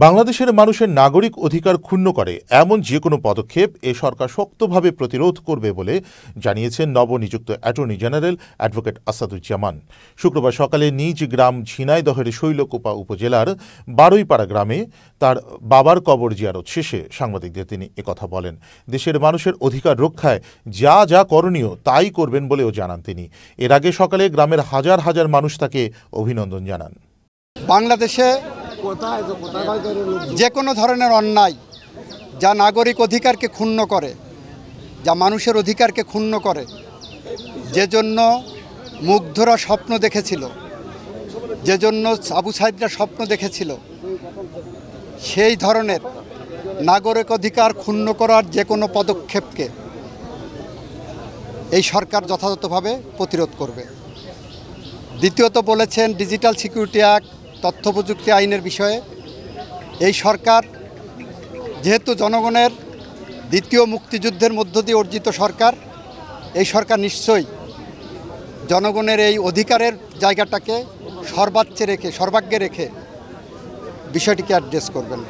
বাংলাদেশের মানুষের নাগরিক অধিকার ক্ষুণ্ণ করে এমন যে কোনো পদক্ষেপ এ সরকার শক্তভাবে প্রতিরোধ করবে বলে জানিয়েছেন নবনিযুক্ত অ্যাটর্নি জেনারেল অ্যাডভোকেট আসাদুজ্জামান। শুক্রবার সকালে নিজ গ্রাম ঝিনাইদহের শৈলকুপা উপজেলার বারুইপাড়া গ্রামে তার বাবার কবর জিয়ারত শেষে সাংবাদিকদের তিনি একথা বলেন। দেশের মানুষের অধিকার রক্ষায় যা যা করণীয় তাই করবেন বলেও জানান তিনি। এর আগে সকালে গ্রামের হাজার হাজার মানুষ তাকে অভিনন্দন জানান। বাংলাদেশে যে কোনো ধরনের অন্যায় যা নাগরিক অধিকারকে ক্ষুণ্ণ করে, যা মানুষের অধিকারকে ক্ষুণ্ণ করে, যে জন্য মুগ্ধরা স্বপ্ন দেখেছিল, যে জন্য আবু সাইদরা স্বপ্ন দেখেছিল, সেই ধরনের নাগরিক অধিকার ক্ষুণ্ণ করার যে কোনো পদক্ষেপকে এই সরকার যথাযথভাবে প্রতিরোধ করবে। দ্বিতীয়ত বলেছেন ডিজিটাল সিকিউরিটি অ্যাক্ট, তথ্য প্রযুক্তি আইনের বিষয়ে এই সরকার যেহেতু জনগণের দ্বিতীয় মুক্তিযুদ্ধের মধ্য দিয়ে অর্জিত সরকার, এই সরকার নিশ্চয়ই জনগণের এই অধিকারের জায়গাটাকে সর্বাগ্যে রেখে বিষয়টিকে অ্যাড্রেস করবেন।